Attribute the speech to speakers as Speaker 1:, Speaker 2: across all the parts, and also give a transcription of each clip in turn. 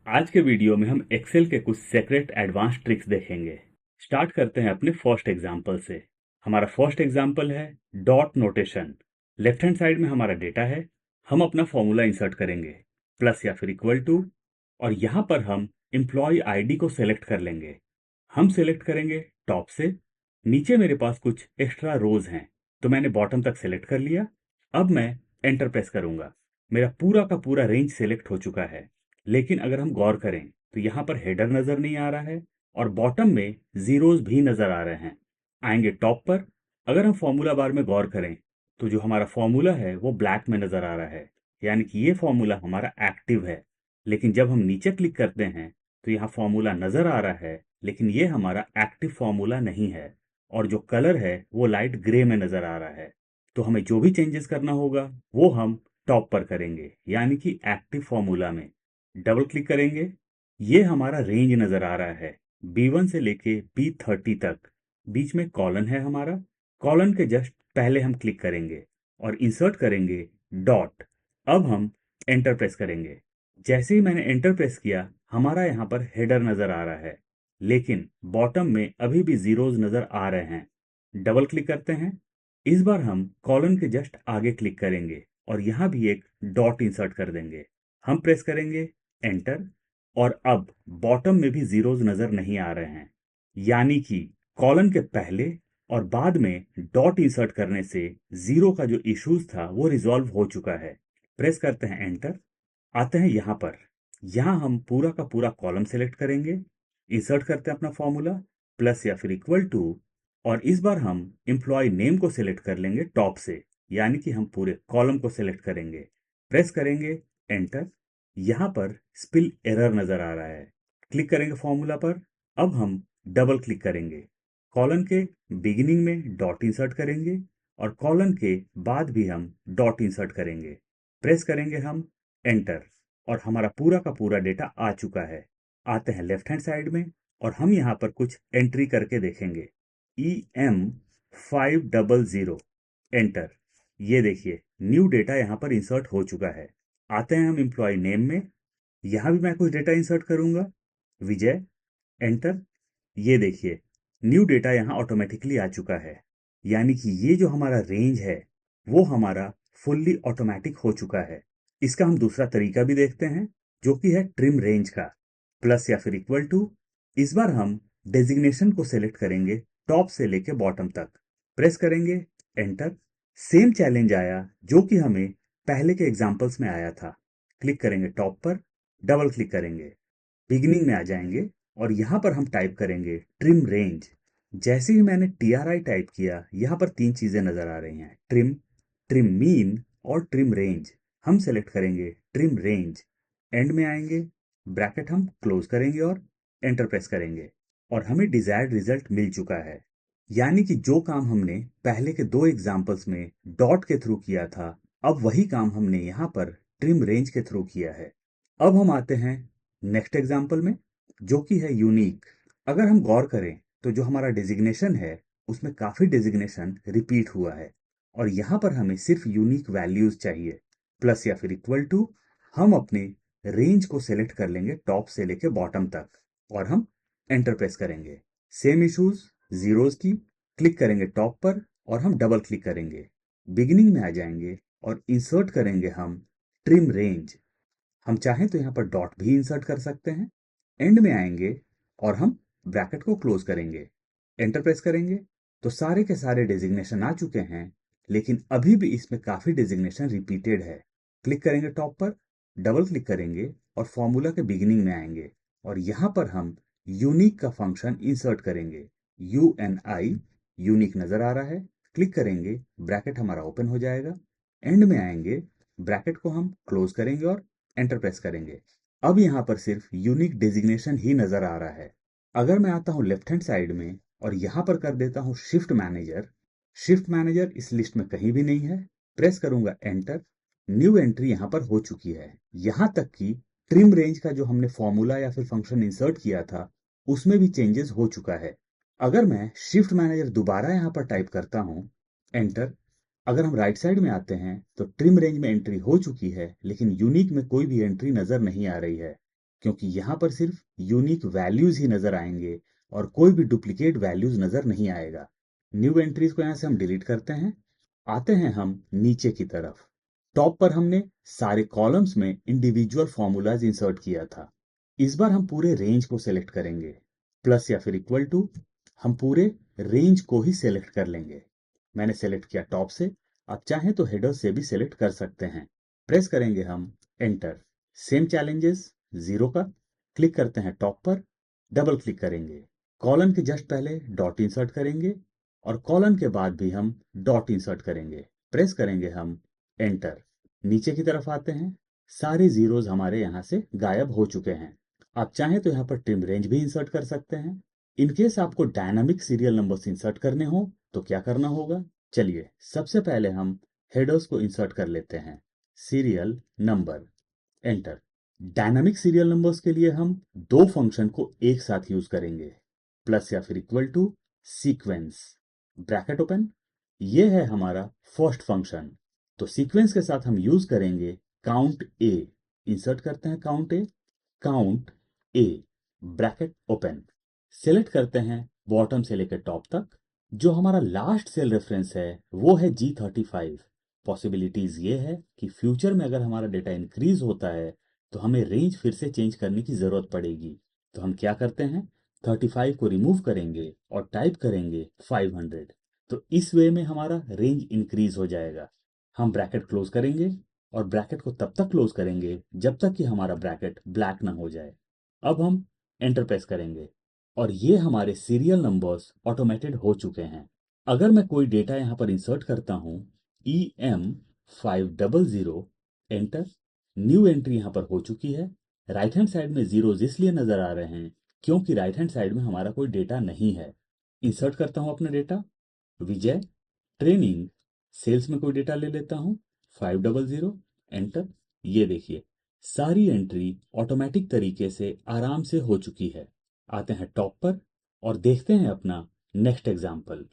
Speaker 1: आज के वीडियो में हम एक्सेल के कुछ सीक्रेट एडवांस ट्रिक्स देखेंगे। स्टार्ट करते हैं अपने फर्स्ट एग्जांपल से। हमारा फर्स्ट एग्जांपल है dot notation. Left hand side में हमारा डेटा है। हम अपना फॉर्मूला इंसर्ट करेंगे, प्लस या फिर इक्वल टू, और यहाँ पर हम एम्प्लॉय आईडी को सेलेक्ट कर लेंगे। हम सेलेक्ट करेंगे टॉप से। नीचे मेरे पास कुछ एक्स्ट्रा रोज हैं, तो मैंने बॉटम तक सेलेक्ट कर लिया। अब मैं एंटर प्रेस करूंगा। मेरा पूरा का पूरा रेंज सेलेक्ट हो चुका है। लेकिन अगर हम गौर करें तो यहाँ पर हेडर नजर नहीं आ रहा है और बॉटम में जीरोज भी नजर आ रहे हैं। आएंगे टॉप पर। अगर हम फॉर्मूला बार में गौर करें तो जो हमारा फॉर्मूला है वो ब्लैक में नजर आ रहा है, यानी कि ये फॉर्मूला हमारा एक्टिव है। लेकिन जब हम नीचे क्लिक करते हैं तो यहाँ फॉर्मूला नजर आ रहा है, लेकिन ये हमारा एक्टिव फॉर्मूला नहीं है और जो कलर है वो लाइट ग्रे में नजर आ रहा है। तो हमें जो भी चेंजेस करना होगा वो हम टॉप पर करेंगे, यानी कि एक्टिव फॉर्मूला में डबल क्लिक करेंगे। ये हमारा रेंज नजर आ रहा है, B1 से लेके B30 तक। बीच में कॉलन है हमारा। कॉलन के जस्ट पहले हम क्लिक करेंगे और इंसर्ट करेंगे डॉट। अब हम एंटर प्रेस करेंगे। जैसे ही मैंने एंटर प्रेस किया, हमारा यहाँ पर हेडर नजर आ रहा है, लेकिन बॉटम में अभी भी जीरोज नजर आ रहे हैं। डबल क्लिक करते हैं। इस बार हम कॉलन के जस्ट आगे क्लिक करेंगे और यहाँ भी एक डॉट इंसर्ट कर देंगे। हम प्रेस करेंगे एंटर, और अब बॉटम में भी जीरोज नजर नहीं आ रहे हैं, यानी कि कॉलन के पहले और बाद में डॉट इंसर्ट करने से जीरो का जो इश्यूज था वो रिजॉल्व हो चुका है। प्रेस करते हैं एंटर। आते हैं यहाँ पर। यहाँ हम पूरा का पूरा कॉलम सेलेक्ट करेंगे। इंसर्ट करते हैं अपना फॉर्मूला, प्लस या फिर इक्वल टू, और इस बार हम एम्प्लॉय नेम को सिलेक्ट कर लेंगे टॉप से, यानी कि हम पूरे कॉलम को सिलेक्ट करेंगे। प्रेस करेंगे एंटर। यहाँ पर स्पिल एरर नजर आ रहा है। क्लिक करेंगे फॉर्मूला पर। अब हम डबल क्लिक करेंगे। कॉलन के बिगिनिंग में डॉट इंसर्ट करेंगे और कॉलन के बाद भी हम डॉट इंसर्ट करेंगे। प्रेस करेंगे हम एंटर, और हमारा पूरा का पूरा डेटा आ चुका है। आते हैं लेफ्ट हैंड साइड में और हम यहाँ पर कुछ एंट्री करके देखेंगे। EM500 enter. ये देखिए न्यू डेटा यहाँ पर इंसर्ट हो चुका है। आते हैं हम एम्प्लॉय नेम में। यहाँ भी मैं कुछ डेटा इंसर्ट करूंगा, विजय। एंटर। ये देखिए न्यू डेटा यहाँ ऑटोमेटिकली आ चुका है, यानी कि ये जो हमारा रेंज है वो हमारा फुल्ली ऑटोमेटिक हो चुका है। इसका हम दूसरा तरीका भी देखते हैं, जो कि है ट्रिम रेंज का। प्लस या फिर इक्वल टू। इस बार हम डेजिग्नेशन को सेलेक्ट करेंगे टॉप से लेके बॉटम तक। प्रेस करेंगे एंटर। सेम चैलेंज आया जो कि हमें पहले के एग्जांपल्स में आया था। क्लिक करेंगे टॉप पर, डबल क्लिक करेंगे, बिगिनिंग में आ जाएंगे और यहाँ पर हम टाइप करेंगे ट्रिम रेंज। जैसे ही मैंने TRI टाइप किया, यहाँ पर तीन चीजें नजर आ रही हैं, ट्रिम, ट्रिम मीन और ट्रिम रेंज। हम सेलेक्ट करेंगे ट्रिम रेंज। एंड में आएंगे, ब्रैकेट हम क्लोज करेंगे और एंटर प्रेस करेंगे, और हमें डिजायर्ड रिजल्ट मिल चुका है। यानी कि जो काम हमने पहले के दो एग्जाम्पल्स में डॉट के थ्रू किया था, अब वही काम हमने यहाँ पर ट्रिम रेंज के थ्रू किया है। अब हम आते हैं नेक्स्ट एग्जाम्पल में, जो कि है यूनिक। अगर हम गौर करें तो जो हमारा डेजिग्नेशन है उसमें काफी डेजिग्नेशन रिपीट हुआ है, और यहाँ पर हमें सिर्फ यूनिक वैल्यूज चाहिए। प्लस या फिर इक्वल टू, हम अपने रेंज को सेलेक्ट कर लेंगे टॉप से लेके बॉटम तक और हम एंटर प्रेस करेंगे। सेम इश्यूज जीरोज की। क्लिक करेंगे टॉप पर और हम डबल क्लिक करेंगे, बिगिनिंग में आ जाएंगे और इंसर्ट करेंगे हम ट्रिम रेंज। हम चाहें तो यहाँ पर डॉट भी इंसर्ट कर सकते हैं। एंड में आएंगे और हम ब्रैकेट को क्लोज करेंगे, एंटर प्रेस करेंगे, तो सारे के सारे डेजिग्नेशन आ चुके हैं, लेकिन अभी भी इसमें काफी डेजिग्नेशन रिपीटेड है। क्लिक करेंगे टॉप पर, डबल क्लिक करेंगे और फॉर्मूला के बिगिनिंग में आएंगे और यहाँ पर हम यूनिक का फंक्शन इंसर्ट करेंगे। UNI, यूनिक नजर आ रहा है। क्लिक करेंगे, ब्रैकेट हमारा ओपन हो जाएगा। एंड में आएंगे, ब्रैकेट को हम क्लोज करेंगे और एंटर प्रेस करेंगे। अब यहाँ पर सिर्फ यूनिक डेजिग्नेशन ही नजर आ रहा है। अगर मैं आता हूँ लेफ्ट हैंड साइड में और यहाँ पर कर देता हूँ शिफ्ट मैनेजर, शिफ्ट मैनेजर इस लिस्ट में कहीं भी नहीं है। प्रेस करूंगा एंटर। न्यू एंट्री यहाँ पर हो चुकी है। यहाँ तक कि ट्रिम रेंज का जो हमने फॉर्मूला या फिर फंक्शन इंसर्ट किया था उसमें भी चेंजेस हो चुका है। अगर मैं शिफ्ट मैनेजर दोबारा यहाँ पर टाइप करता हूँ, एंटर। अगर हम राइट साइड में आते हैं तो ट्रिम रेंज में एंट्री हो चुकी है, लेकिन यूनिक में कोई भी एंट्री नजर नहीं आ रही है। क्योंकि यहाँ पर सिर्फ यूनिक वैल्यूज ही नजर आएंगे और कोई भी डुप्लीकेट वैल्यूज नजर नहीं आएगा। न्यू एंट्रीज को यहाँ से हम डिलीट करते हैं। आते हैं हम नीचे की तरफ। टॉप पर हमने सारे कॉलम्स में इंडिविजुअल फॉर्मूलाज इंसर्ट किया था। इस बार हम पूरे रेंज को सिलेक्ट करेंगे। प्लस या फिर इक्वल टू, हम पूरे रेंज को ही सिलेक्ट कर लेंगे। मैंने सिलेक्ट किया टॉप से, आप चाहें तो हेडर से भी सिलेक्ट कर सकते हैं। प्रेस करेंगे हम एंटर। सेम चैलेंजेस, जीरो का क्लिक करते हैं टॉप पर, डबल क्लिक करेंगे, कॉलन के जस्ट पहले डॉट इंसर्ट करेंगे और कॉलन के बाद भी हम डॉट इंसर्ट करेंगे। प्रेस करेंगे हम एंटर। नीचे की तरफ आते हैं, सारे जीरोज हमारे यहां से गायब हो चुके हैं। आप चाहें तो यहां पर ट्रिम रेंज भी इंसर्ट कर सकते हैं। इनकेस आपको डायनामिक सीरियल नंबर्स इंसर्ट करने हो तो क्या करना होगा, चलिए सबसे पहले हम हेडर्स को इंसर्ट कर लेते हैं। Serial number, enter. Dynamic serial numbers के लिए हम दो फंक्शन को एक साथ यूज करेंगे, प्लस या फिर equal to sequence, bracket open. ये है हमारा फर्स्ट फंक्शन। तो सीक्वेंस के साथ हम यूज करेंगे काउंट ए। इंसर्ट करते हैं काउंट ए, ब्रैकेट ओपन। सिलेक्ट करते हैं बॉटम से लेकर टॉप तक। जो हमारा लास्ट सेल रेफरेंस है वो है G35। पॉसिबिलिटीज ये है कि फ्यूचर में अगर हमारा डेटा इंक्रीज होता है तो हमें रेंज फिर से चेंज करने की जरूरत पड़ेगी। तो हम क्या करते हैं, 35 को रिमूव करेंगे और टाइप करेंगे 500। तो इस वे में हमारा रेंज इंक्रीज हो जाएगा। हम ब्रैकेट क्लोज करेंगे और ब्रैकेट को तब तक क्लोज करेंगे जब तक कि हमारा ब्रैकेट ब्लैक ना हो जाए। अब हम एंटर प्रेस करेंगे और ये हमारे सीरियल नंबर्स ऑटोमेटेड हो चुके हैं। अगर मैं कोई डेटा यहां पर इंसर्ट करता हूं, EM500, एंटर। न्यू एंट्री यहां पर हो चुकी है। राइट हैंड साइड में जीरोज इसलिए नजर आ रहे हैं क्योंकि राइट हैंड साइड में हमारा कोई डेटा नहीं है। इंसर्ट करता हूं अपना डेटा, विजय ट्रेनिंग, सेल्स में कोई डेटा ले लेता हूं 500, एंटर। ये देखिए सारी एंट्री ऑटोमेटिक तरीके से आराम से हो चुकी है। आते हैं टॉप पर और देखते हैं अपना नेक्स्ट एग्जाम्पल,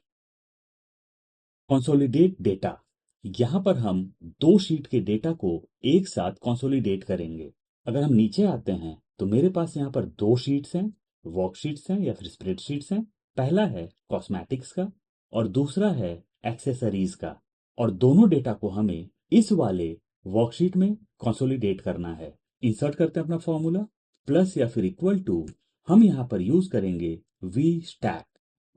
Speaker 1: कंसोलिडेट डेटा। यहां पर हम दो शीट के डेटा को एक साथ कंसोलिडेट करेंगे। अगर हम नीचे आते हैं तो मेरे पास यहाँ पर दो शीट्स हैं, वर्कशीट्स हैं या फिर स्प्रेडशीट्स हैं। पहला है कॉस्मेटिक्स का और दूसरा है एक्सेसरीज का। और दोनों डेटा को हमें इस वाले वर्कशीट में कंसोलिडेट करना है। इंसर्ट करते हैं अपना फॉर्मूला, प्लस या फिर इक्वल टू, हम यहाँ पर यूज करेंगे वी स्टैक,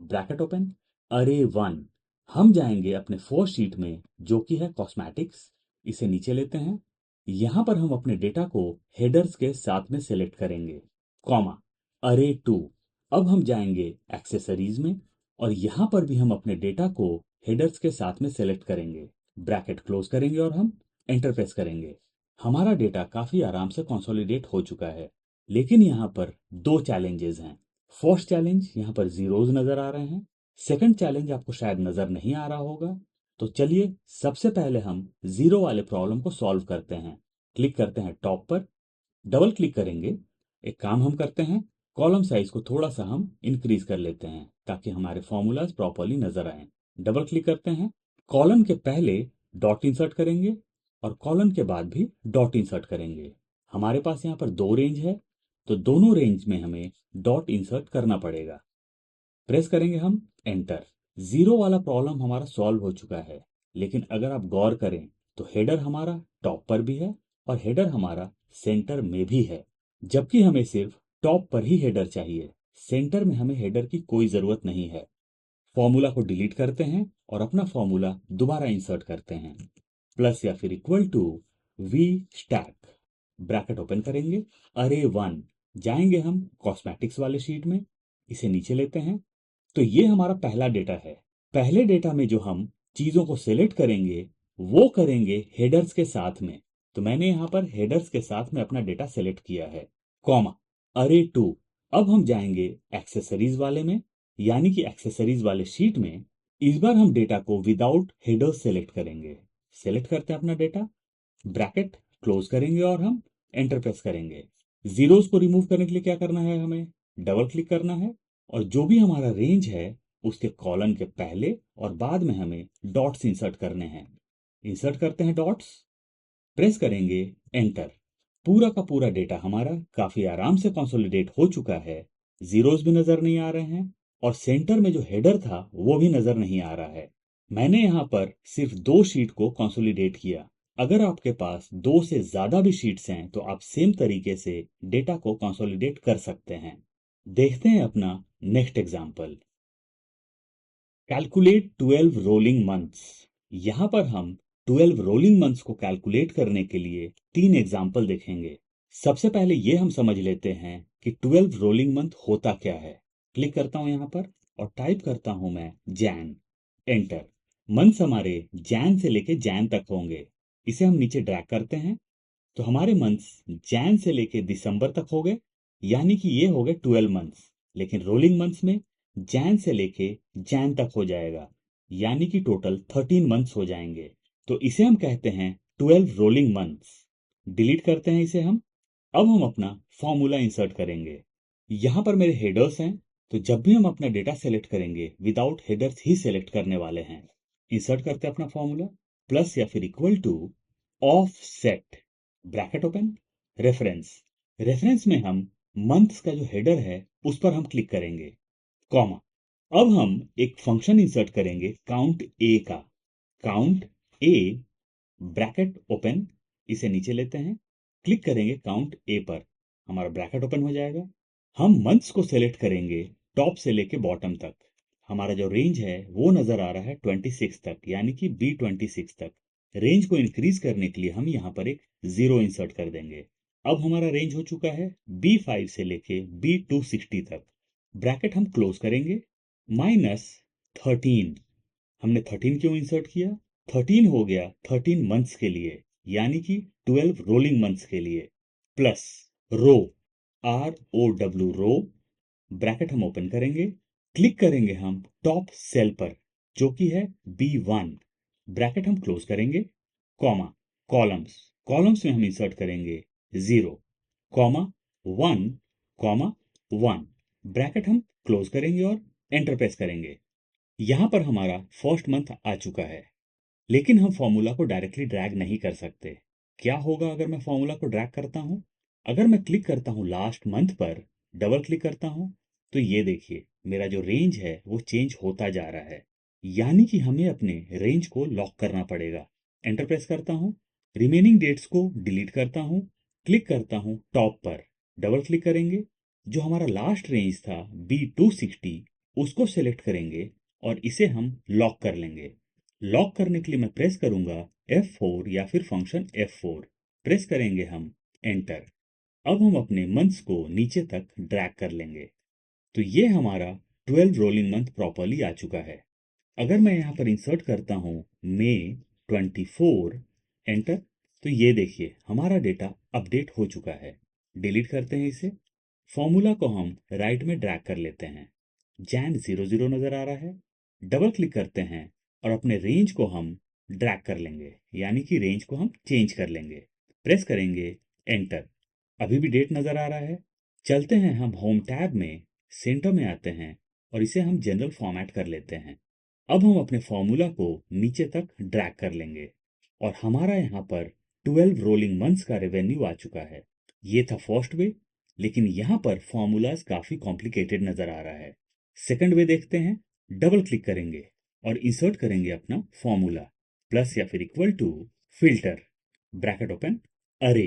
Speaker 1: ब्रैकेट ओपन, अरे 1। हम जाएंगे अपने फर्स्ट शीट में जो कि है कॉस्मेटिक्स, इसे नीचे लेते हैं। यहां पर हम अपने डेटा को हेडर्स के साथ में सेलेक्ट करेंगे, कॉमा, अरे 2। अब हम जाएंगे एक्सेसरीज में और यहां पर भी हम अपने डेटा को हेडर्स के साथ में सेलेक्ट करेंगे, ब्रैकेट क्लोज करेंगे और हम एंटर प्रेस करेंगे। हमारा डेटा काफी आराम से कंसोलिडेट हो चुका है। लेकिन यहाँ पर दो चैलेंजेस हैं। फर्स्ट चैलेंज, यहाँ पर जीरोज नजर आ रहे हैं। सेकंड चैलेंज आपको शायद नजर नहीं आ रहा होगा। तो चलिए सबसे पहले हम जीरो वाले प्रॉब्लम को सॉल्व करते हैं। क्लिक करते हैं टॉप पर, डबल क्लिक करेंगे। एक काम हम करते हैं, कॉलम साइज को थोड़ा सा हम इंक्रीज कर लेते हैं ताकि हमारे फॉर्मूलाज प्रॉपरली नजर आए। डबल क्लिक करते हैं, कॉलम के पहले डॉट इंसर्ट करेंगे और कॉलम के बाद भी डॉट इंसर्ट करेंगे। हमारे पास यहाँ पर दो रेंज है तो दोनों रेंज में हमें डॉट इंसर्ट करना पड़ेगा। प्रेस करेंगे हम एंटर। जीरो वाला प्रॉब्लम हमारा सॉल्व हो चुका है। लेकिन अगर आप गौर करें तो हेडर हमारा टॉप पर भी है और हेडर हमारा सेंटर में भी है, जबकि हमें सिर्फ टॉप पर ही हेडर चाहिए। सेंटर में हमें हेडर की कोई जरूरत नहीं है। फॉर्मूला को डिलीट करते हैं और अपना फॉर्मूला दोबारा इंसर्ट करते हैं, प्लस या फिर equal to V stack, bracket open करेंगे, अरे 1। जाएंगे हम कॉस्मेटिक्स वाले शीट में, इसे नीचे लेते हैं। तो ये हमारा पहला डेटा है। पहले डेटा में जो हम चीजों को सिलेक्ट करेंगे वो करेंगे हेडर्स के साथ में। तो मैंने यहां पर हेडर्स के साथ में अपना डेटा सिलेक्ट किया है, कॉमा, अरे 2। अब हम जाएंगे एक्सेसरीज वाले में, यानी कि एक्सेसरीज वाले शीट में। इस बार हम डेटा को विदाउट हेडर्स सेलेक्ट करेंगे। सेलेक्ट करते हैं अपना डेटा, ब्रैकेट क्लोज करेंगे और हम एंटर प्रेस करेंगे। जीरोस को रिमूव करने के लिए क्या करना है, हमें डबल क्लिक करना है और जो भी हमारा रेंज है उसके कॉलन के पहले और बाद में हमें डॉट्स इंसर्ट करने हैं। इंसर्ट करते हैं डॉट्स, प्रेस करेंगे एंटर। पूरा का पूरा डेटा हमारा काफी आराम से कंसोलिडेट हो चुका है। जीरोस भी नजर नहीं आ रहे हैं और सेंटर में जो हेडर था वो भी नजर नहीं आ रहा है। मैंने यहाँ पर सिर्फ 2 शीट को कंसोलिडेट किया। अगर आपके पास 2 से ज्यादा भी शीट्स हैं तो आप सेम तरीके से डेटा को कंसोलिडेट कर सकते हैं। देखते हैं अपना next example. Calculate 12 rolling months. यहां पर हम 12 रोलिंग मंथ्स को कैलकुलेट करने के लिए 3 एग्जाम्पल देखेंगे। सबसे पहले ये हम समझ लेते हैं कि 12 रोलिंग मंथ होता क्या है। क्लिक करता हूं यहां पर और टाइप करता हूं मैं जैन। एंटर। मंथ्स हमारे जैन से लेके जैन तक होंगे। इसे हम नीचे ड्रैग करते हैं तो हमारे मंथ्स जैन से लेके दिसंबर तक हो गए, यानी कि ये हो गए 12 मंथ्स। लेकिन रोलिंग मंथ्स में जैन से लेके जैन तक हो जाएगा, यानी कि टोटल 13 मंथ्स हो जाएंगे। तो इसे हम कहते हैं 12 रोलिंग मंथ्स। डिलीट करते हैं इसे हम। अब हम अपना फॉर्मूला इंसर्ट करेंगे। यहां पर मेरे हेडर्स हैं, तो जब भी हम अपना डेटा सेलेक्ट करेंगे विदाउट हेडर्स ही सेलेक्ट करने वाले हैं। इंसर्ट करते हैं अपना फॉर्मूला, प्लस या फिर equal two of set, bracket open, reference. Reference में हम मंथ्स का जो हेडर है उस पर हम क्लिक करेंगे, कॉमा। अब हम एक फंक्शन इंसर्ट करेंगे काउंट ए का। काउंट ए, ब्रैकेट ओपन, इसे नीचे लेते हैं, क्लिक करेंगे काउंट ए पर, हमारा ब्रैकेट ओपन हो जाएगा। हम मंथ्स को सेलेक्ट करेंगे टॉप से लेके बॉटम तक। हमारा जो रेंज है वो नजर आ रहा है 26 तक, यानी कि B26 तक। रेंज को इंक्रीज करने के लिए हम यहाँ पर एक 0 इंसर्ट कर देंगे। अब हमारा रेंज हो चुका है B5 से लेके B260 तक। ब्रैकेट हम क्लोज करेंगे, -13। हमने 13 क्यों इंसर्ट किया? 13 हो गया 13 मंथ्स के लिए, यानी कि 12 रोलिंग मंथ्स के लिए, प्लस रो, ROW रो, ब्रैकेट हम ओपन करेंगे, क्लिक करेंगे हम टॉप सेल पर जो कि है B1, ब्रैकेट हम क्लोज करेंगे, कॉमा, कॉलम्स। कॉलम्स में हम इंसर्ट करेंगे 0, कॉमा, 1, कॉमा, 1, ब्रैकेट हम क्लोज करेंगे और एंटर प्रेस करेंगे। यहां पर हमारा फर्स्ट मंथ आ चुका है, लेकिन हम फॉर्मूला को डायरेक्टली ड्रैग नहीं कर सकते। क्या होगा अगर मैं फॉर्मूला को ड्रैग करता हूं? अगर मैं क्लिक करता हूं लास्ट मंथ पर, डबल क्लिक करता हूं, तो ये देखिए मेरा जो रेंज है वो चेंज होता जा रहा है, यानी कि हमें अपने रेंज को लॉक करना पड़ेगा। एंटर प्रेस करता हूं, रिमेनिंग डेट्स को डिलीट करता हूं, क्लिक करता हूं टॉप पर, डबल क्लिक करेंगे, जो हमारा लास्ट रेंज था B260 उसको सेलेक्ट करेंगे और इसे हम लॉक कर लेंगे। लॉक करने के लिए मैं प्रेस करूंगा F4 या फिर फंक्शन F4, प्रेस करेंगे हम एंटर। अब हम अपने मंथ्स को नीचे तक ड्रैग कर लेंगे, तो ये हमारा 12 रोलिंग मंथ प्रॉपरली आ चुका है। अगर मैं यहाँ पर इंसर्ट करता हूँ मई 24, एंटर, तो ये देखिए हमारा डेटा अपडेट हो चुका है। डिलीट करते हैं इसे। फॉर्मूला को हम राइट में ड्रैग कर लेते हैं, जैन 00 नजर आ रहा है, डबल क्लिक करते हैं और अपने रेंज को हम ड्रैग कर लेंगे, यानी कि रेंज को हम चेंज कर लेंगे। प्रेस करेंगे एंटर। अभी भी डेट नजर आ रहा है। चलते हैं हम होम टैब में, सेंटर में आते हैं और इसे हम जनरल फॉर्मेट कर लेते हैं। अब हम अपने फॉर्मूला को नीचे तक ड्रैग कर लेंगे और हमारा यहाँ पर 12 रोलिंग मंथ्स का रेवेन्यू आ चुका है। ये था फर्स्ट वे, लेकिन यहाँ पर फॉर्मूलाज काफी कॉम्प्लिकेटेड नजर आ रहा है। सेकंड वे देखते हैं। डबल क्लिक करेंगे और इंसर्ट करेंगे अपना फॉर्मूला, प्लस या फिर equal to filter, bracket open, array.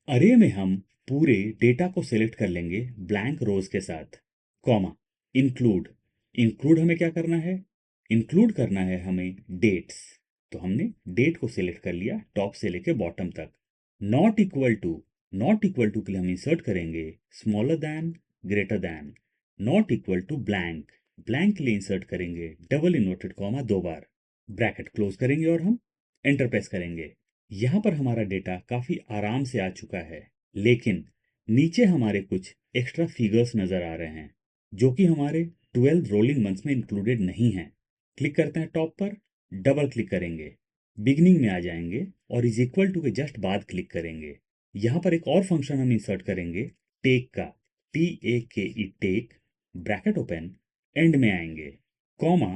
Speaker 1: Array में हम पूरे डेटा को सिलेक्ट कर लेंगे ब्लैंक रोज के साथ, कॉमा, इंक्लूड। इंक्लूड हमें क्या करना है? इंक्लूड करना है हमें डेट्स। तो हमने डेट को सिलेक्ट कर लिया टॉप से लेके बॉटम तक। Not equal to, not equal to के लिए हम इंसर्ट करेंगे smaller than, greater than. Not equal to blank, blank के लिए इंसर्ट करेंगे डबल इन्वर्टेड कॉमा 2 बार, ब्रैकेट क्लोज करेंगे और हम एंटर प्रेस करेंगे। यहाँ पर हमारा डेटा काफी आराम से आ चुका है, लेकिन नीचे हमारे कुछ एक्स्ट्रा फिगर्स नजर आ रहे हैं जो कि हमारे 12 रोलिंग मंथ्स में इंक्लूडेड नहीं है। क्लिक करते हैं टॉप पर, डबल क्लिक करेंगे, बिगनिंग में आ जाएंगे और इज इक्वल टू के जस्ट बाद क्लिक करेंगे। यहाँ पर एक और फंक्शन हम इंसर्ट करेंगे टेक का, TAKE take, bracket open, end में आएंगे, कॉमा,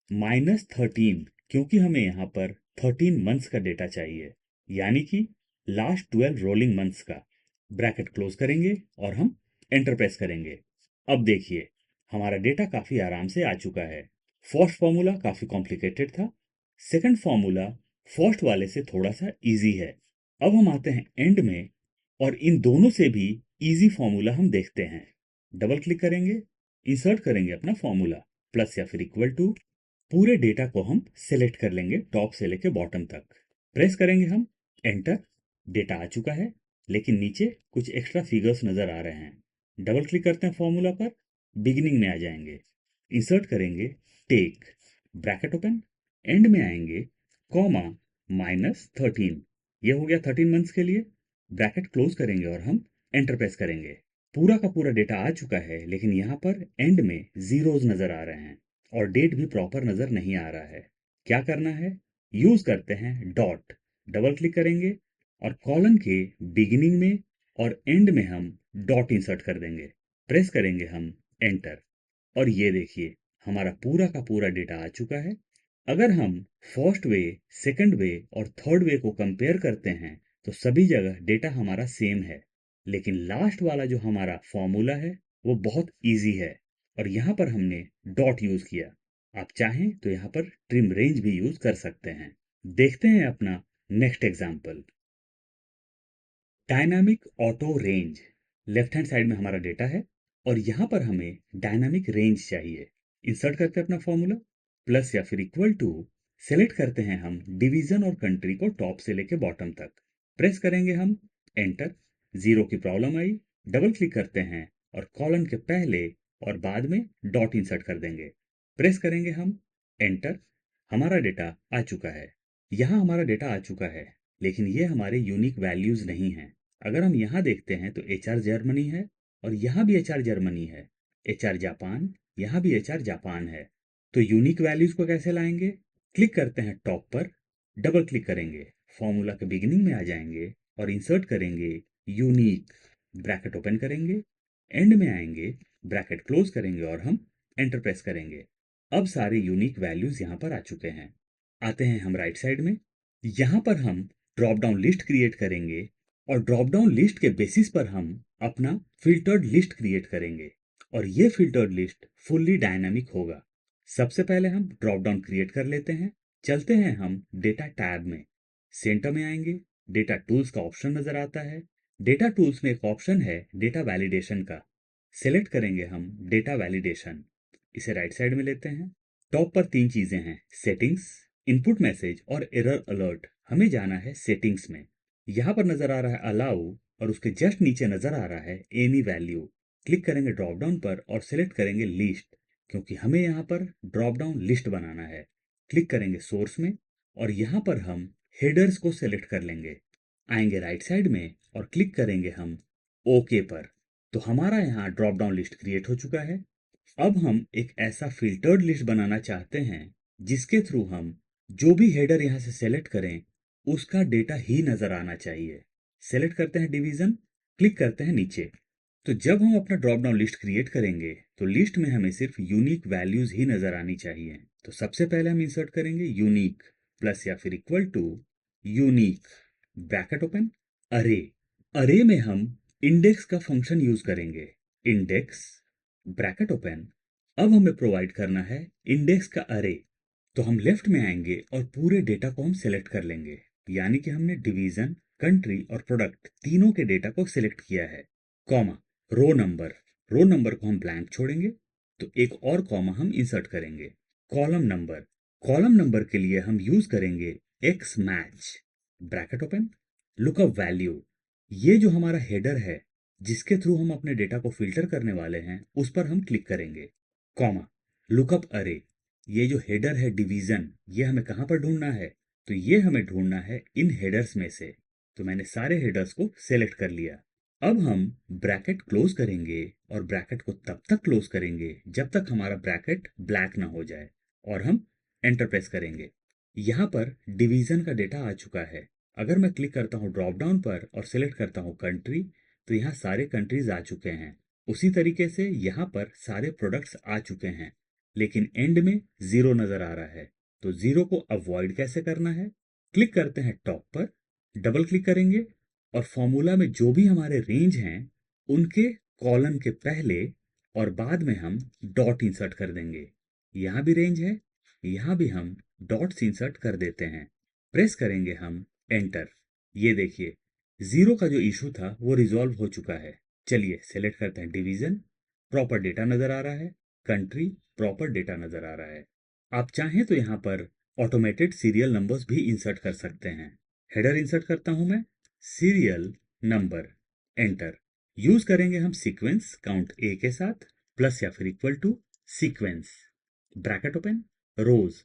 Speaker 1: -13, क्योंकि हमें यहाँ पर 13 मंथ्स का डेटा चाहिए, यानी कि लास्ट 12 रोलिंग मंथ्स का। ब्रैकेट क्लोज करेंगे और हम एंटर प्रेस करेंगे। अब देखिए हमारा डेटा काफ़ी आराम से आ चुका है। फर्स्ट फॉर्मूला काफ़ी कॉम्प्लिकेटेड था, सेकंड फॉर्मूला फर्स्ट वाले से थोड़ा सा इजी है। अब हम आते हैं एंड में और इन दोनों से भी इजी फॉर्मूला हम देखते हैं। डबल क्लिक करेंगे, इंसर्ट करेंगे अपना फॉर्मूला, प्लस या फिर इक्वल टू, पूरे डेटा को हम सेलेक्ट कर लेंगे टॉप से लेके बॉटम तक। प्रेस करेंगे हम एंटर। डेटा आ चुका है लेकिन नीचे कुछ एक्स्ट्रा फिगर्स नजर आ रहे हैं। डबल क्लिक करते हैं फॉर्मूला पर, बिगिनिंग में आ जाएंगे, इंसर्ट करेंगे टेक, ब्रैकेट ओपन, एंड में आएंगे कॉमा -13, ये हो गया 13 मंथ्स के लिए। ब्रैकेट क्लोज करेंगे और हम एंटर प्रेस करेंगे। पूरा का पूरा डेटा आ चुका है लेकिन यहाँ पर एंड में जीरोज नजर आ रहे हैं और डेट भी प्रॉपर नजर नहीं आ रहा है। क्या करना है, यूज करते हैं डॉट। डबल क्लिक करेंगे और कॉलम के बिगिनिंग में और एंड में हम डॉट इंसर्ट कर देंगे। प्रेस करेंगे हम एंटर और ये देखिए हमारा पूरा का पूरा डेटा आ चुका है। अगर हम फर्स्ट वे, सेकंड वे और थर्ड वे को कंपेयर करते हैं तो सभी जगह डेटा हमारा सेम है, लेकिन लास्ट वाला जो हमारा फॉर्मूला है वो बहुत इजी है और यहाँ पर हमने डॉट यूज किया। आप चाहें तो यहाँ पर ट्रिम रेंज भी यूज कर सकते हैं। देखते हैं अपना next example. Dynamic auto range, left hand side में हमारा डेटा है और यहाँ पर हमें डायनामिक रेंज चाहिए। इंसर्ट करते हैं अपना फॉर्मूला, प्लस या फिर इक्वल टू, सेलेक्ट करते हैं हम डिवीजन और कंट्री को टॉप से लेके बॉटम तक। प्रेस करेंगे हम एंटर। जीरो की प्रॉब्लम आई, डबल क्लिक करते हैं और कॉलम के पहले और बाद में डॉट इंसर्ट कर देंगे। प्रेस करेंगे हम एंटर। हमारा डेटा आ चुका है। यहाँ हमारा डेटा आ चुका है लेकिन ये हमारे यूनिक वैल्यूज नहीं हैं। अगर हम यहाँ देखते हैं तो एचआर जर्मनी है और यहाँ भी एचआर जर्मनी है। एचआर जापान, यहाँ भी एचआर जापान है। तो यूनिक वैल्यूज को कैसे लाएंगे? क्लिक करते हैं टॉप पर, डबल क्लिक करेंगे, फॉर्मूला के बिगिनिंग में आ जाएंगे और इंसर्ट करेंगे यूनिक, ब्रैकेट ओपन करेंगे, एंड में आएंगे, ब्रैकेट क्लोज करेंगे और हम एंटर प्रेस करेंगे। अब सारे यूनिक वैल्यूज यहाँ पर आ चुके हैं। आते हैं हम राइट साइड में। यहाँ पर हम ड्रॉप डाउन लिस्ट क्रिएट करेंगे और ड्रॉप डाउन लिस्ट के बेसिस पर हम अपना फिल्टर्ड लिस्ट क्रिएट करेंगे और ये फिल्टर्ड लिस्ट फुल्ली डायनामिक होगा। सबसे पहले हम ड्रॉप डाउन क्रिएट कर लेते हैं। चलते हैं हम डेटा टैब में, सेंटर में आएंगे, डेटा टूल्स का ऑप्शन नजर आता है। डेटा टूल्स में एक ऑप्शन है डेटा वैलिडेशन का, सेलेक्ट करेंगे हम डेटा वैलिडेशन। इसे राइट साइड में लेते हैं। टॉप पर तीन चीजें हैं, सेटिंग्स, इनपुट मैसेज और एरर अलर्ट। हमें जाना है सेटिंग्स में। यहाँ पर नजर आ रहा है अलाउ और उसके जस्ट नीचे नजर आ रहा है एनी वैल्यू। क्लिक करेंगे ड्रॉप डाउन पर और सिलेक्ट करेंगे लिस्ट, क्योंकि हमें यहाँ पर ड्रॉप डाउन लिस्ट बनाना है। क्लिक करेंगे सोर्स में और यहाँ पर हम हेडर्स को सिलेक्ट कर लेंगे। आएंगे राइट साइड में और क्लिक करेंगे हम ओके पर। तो हमारा यहाँ ड्रॉप डाउन लिस्ट क्रिएट हो चुका है। अब हम एक ऐसा फिल्टर्ड लिस्ट बनाना चाहते हैं जिसके थ्रू हम जो भी हेडर यहाँ से सेलेक्ट करें उसका डेटा ही नजर आना चाहिए। सेलेक्ट करते हैं डिवीजन, क्लिक करते हैं नीचे। तो जब हम अपना ड्रॉप डाउन लिस्ट क्रिएट करेंगे तो लिस्ट में हमें सिर्फ यूनिक वैल्यूज ही नजर आनी चाहिए। तो सबसे पहले हम इंसर्ट करेंगे यूनिक, प्लस या फिर equal to unique, bracket open, array. Array में हम इंडेक्स का फंक्शन यूज करेंगे, इंडेक्स, ब्रैकेट ओपन। अब हमें प्रोवाइड करना है इंडेक्स का अरे। तो हम लेफ्ट में आएंगे और पूरे डेटा को हम सिलेक्ट कर लेंगे, यानी कि हमने डिवीजन, कंट्री और प्रोडक्ट तीनों के डेटा को सिलेक्ट किया है। Comma, row number, row number को हम ब्लैंक छोड़ेंगे तो एक और कॉमा हम इंसर्ट करेंगे। कॉलम नंबर, कॉलम नंबर के लिए हम यूज करेंगे x match, bracket open, lookup value. ये जो हमारा हेडर है जिसके थ्रू हम अपने डेटा को फिल्टर करने वाले हैं उस पर हम क्लिक करेंगे। कॉमा, लुकअप अरे। ये जो हेडर है डिवीजन, ये हमें कहां पर ढूंढना है? तो ये हमें ढूंढना है इन हेडर्स में से। तो मैंने सारे हेडर्स को सेलेक्ट कर लिया। अब हम ब्रैकेट क्लोज करेंगे और ब्रैकेट को तब तक क्लोज करेंगे जब तक हमारा ब्रैकेट ब्लैक ना हो जाए और हम एंटर प्रेस करेंगे। यहाँ पर डिवीजन का डेटा आ चुका है। अगर मैं क्लिक करता हूँ ड्रॉप डाउन पर और सिलेक्ट करता हूँ कंट्री, तो यहाँ सारे कंट्रीज आ चुके हैं। उसी तरीके से यहाँ पर सारे प्रोडक्ट्स आ चुके हैं, लेकिन एंड में जीरो नजर आ रहा है। तो जीरो को अवॉइड कैसे करना है? क्लिक करते हैं टॉप पर, डबल क्लिक करेंगे और फॉर्मूला में जो भी हमारे रेंज हैं उनके कॉलम के पहले और बाद में हम डॉट इंसर्ट कर देंगे। यहाँ भी रेंज है, यहाँ भी हम डॉट्स इंसर्ट कर देते हैं। प्रेस करेंगे हम एंटर। ये देखिए जीरो का जो इशू था वो रिजॉल्व हो चुका है। चलिए सेलेक्ट करते हैं डिवीजन, प्रॉपर डेटा नजर आ रहा है, कंट्री प्रॉपर डेटा नजर आ रहा है। आप चाहें तो यहाँ पर ऑटोमेटेड सीरियल नंबर्स भी इंसर्ट कर सकते हैं। हेडर इंसर्ट करता हूं मैं, सीरियल नंबर, एंटर। यूज करेंगे हम सीक्वेंस काउंट ए के साथ, प्लस या फिर equal to sequence, bracket open, rows.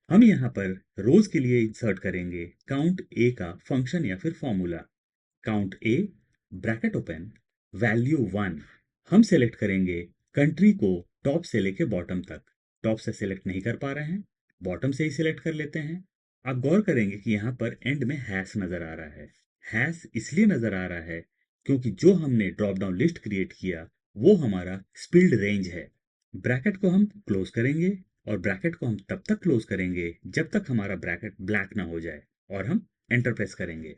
Speaker 1: हम यहाँ पर रोज के लिए इंसर्ट करेंगे काउंट ए का फंक्शन या फिर फॉर्मूला। काउंट ए, ब्रैकेट ओपन, वैल्यू 1। हम सेलेक्ट करेंगे कंट्री को टॉप से लेके बॉटम तक। टॉप से सेलेक्ट नहीं कर पा रहे हैं, बॉटम से ही सिलेक्ट कर लेते हैं। आप गौर करेंगे कि यहाँ पर एंड में हैश नजर आ रहा है। हैश इसलिए नजर आ रहा है क्योंकि जो हमने ड्रॉप डाउन लिस्ट क्रिएट किया वो हमारा स्पिल्ड रेंज है। ब्रैकेट को हम क्लोज करेंगे और ब्रैकेट को हम तब तक क्लोज करेंगे जब तक हमारा ब्रैकेट ब्लैक ना हो जाए और हम एंटर प्रेस करेंगे।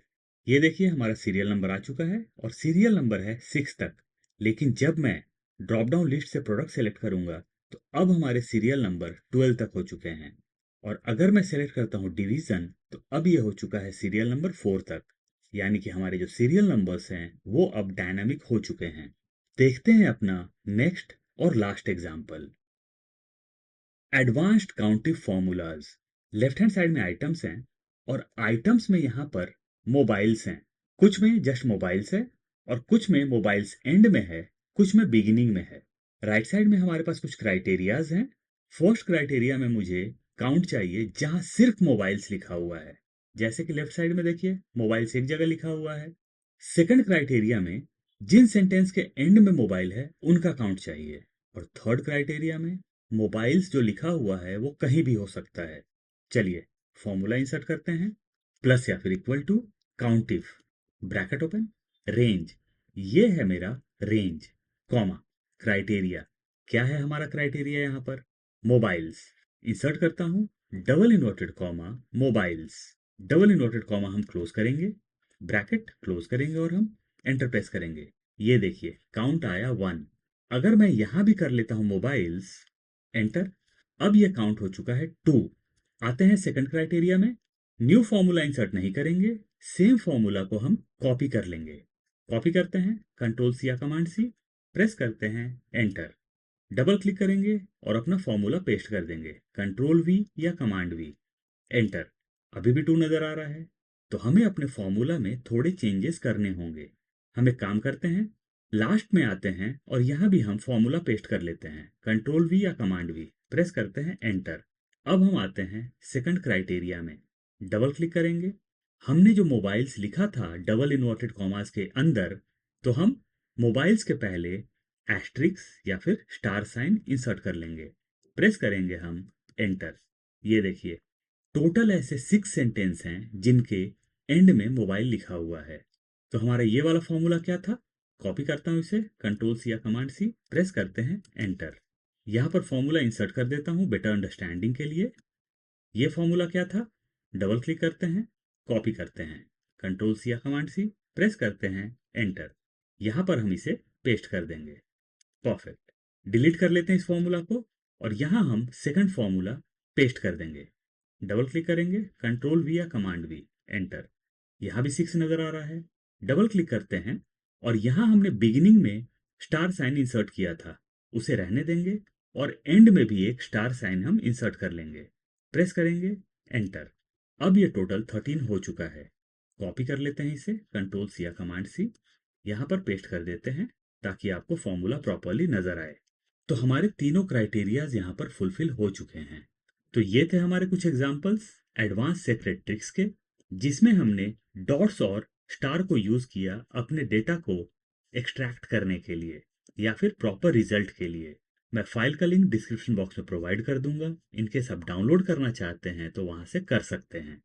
Speaker 1: ये देखिए हमारा सीरियल नंबर आ चुका है और सीरियल नंबर है 6 तक। लेकिन जब मैं ड्रॉप डाउन लिस्ट से प्रोडक्ट सेलेक्ट करूंगा तो अब हमारे सीरियल नंबर 12 तक हो चुके हैं। और अगर मैं सेलेक्ट करता हूं डिवीजन तो अब ये हो चुका है सीरियल नंबर 4 तक। यानी कि हमारे जो सीरियल नंबर्स हैं वो अब डायनामिक हो चुके हैं। देखते हैं अपना नेक्स्ट और last example, advanced countif formulas. Left hand side में आइटम्स हैं और आइटम्स में यहां पर मोबाइल्स हैं। कुछ में जस्ट मोबाइल्स है और कुछ में मोबाइल्स एंड में है, कुछ में बिगिनिंग में है। राइट साइड में हमारे पास कुछ क्राइटेरियाज हैं। फर्स्ट क्राइटेरिया में मुझे काउंट चाहिए जहां सिर्फ मोबाइल्स लिखा हुआ है, जैसे कि लेफ्ट साइड में देखिए मोबाइल्स एक जगह लिखा हुआ है। सेकंड क्राइटेरिया में जिन सेंटेंस के एंड में मोबाइल है उनका काउंट चाहिए। और थर्ड क्राइटेरिया में मोबाइल्स जो लिखा हुआ है वो कहीं भी हो सकता है। चलिए फॉर्मूला इंसर्ट करते हैं, प्लस या फिर equal to countif, bracket open, range. ये है मेरा रेंज, कॉमा क्राइटेरिया। क्या है हमारा क्राइटेरिया यहाँ पर? मोबाइल्स। इंसर्ट करता हूं double inverted comma mobiles, double inverted comma हम क्लोज करेंगे, ब्रैकेट क्लोज करेंगे और हम एंटर प्रेस करेंगे। ये देखिए काउंट आया 1। अगर मैं यहां भी कर लेता हूं मोबाइल्स, एंटर, अब ये काउंट हो चुका है 2। आते हैं सेकंड क्राइटेरिया में, न्यू फॉर्मूला इंसर्ट नहीं करेंगे, सेम फॉर्मूला को हम कॉपी कर लेंगे। कॉपी करते हैं कंट्रोल सी या कमांड सी, प्रेस करते हैं एंटर, डबल क्लिक करेंगे और अपना फॉर्मूला पेस्ट कर देंगे, कंट्रोल वी या कमांड वी, एंटर। अभी भी 2 नजर आ रहा है, तो हमें अपने फॉर्मूला में थोड़े चेंजेस करने होंगे। हम एक काम करते हैं, लास्ट में आते हैं और यहां भी हम फॉर्मूला पेस्ट कर लेते हैं, कंट्रोल वी या कमांड वी, प्रेस करते हैं एंटर। अब हम आते हैं सेकंड क्राइटेरिया में, डबल क्लिक करेंगे। हमने जो मोबाइल्स लिखा था डबल इन्वर्टेड कॉमास के अंदर, तो हम मोबाइल्स के पहले एस्ट्रिक्स या फिर स्टार साइन इंसर्ट कर लेंगे। प्रेस करेंगे हम एंटर। ये देखिए टोटल ऐसे 6 सेंटेंस हैं जिनके एंड में मोबाइल लिखा हुआ है। तो हमारा ये वाला फॉर्मूला क्या था? कॉपी करता हूं इसे, कंट्रोल सी या कमांड सी, प्रेस करते हैं एंटर। यहां पर फॉर्मूला इंसर्ट कर देता हूं बेटर अंडरस्टैंडिंग के लिए। ये फॉर्मूला क्या था? डबल क्लिक करते हैं, कॉपी करते हैं, कंट्रोल सी या कमांड सी, प्रेस करते हैं एंटर। यहां पर हम इसे पेस्ट कर देंगे। परफेक्ट। डिलीट कर लेते हैं इस फॉर्मूला को और यहां हम सेकंड फॉर्मूला पेस्ट कर देंगे। डबल क्लिक करेंगे, कंट्रोल वी या कमांड वी, एंटर। यहां भी 6 नजर आ रहा है। डबल क्लिक करते हैं और यहां हमने बिगिनिंग में स्टार साइन इंसर्ट किया था, उसे रहने देंगे और एंड में भी एक स्टार साइन हम इंसर्ट कर लेंगे। प्रेस करेंगे एंटर। अब ये टोटल 13 हो चुका है। कॉपी कर लेते हैं इसे, कंट्रोल सी या कमांड सी, यहां पर पेस्ट कर देते हैं ताकि आपको फॉर्मूला प्रॉपरली नजर आए। तो हमारे तीनों क्राइटेरियाज यहाँ पर फुलफिल हो चुके हैं। तो ये थे हमारे कुछ एग्जांपल्स एडवांस सेक्रेट ट्रिक्स के, जिसमें हमने डॉट्स और स्टार को यूज किया अपने डेटा को एक्सट्रैक्ट करने के लिए या फिर प्रॉपर रिजल्ट के लिए। मैं फाइल का लिंक डिस्क्रिप्शन बॉक्स में प्रोवाइड कर दूंगा, इनकेस आप डाउनलोड करना चाहते हैं तो वहां से कर सकते हैं।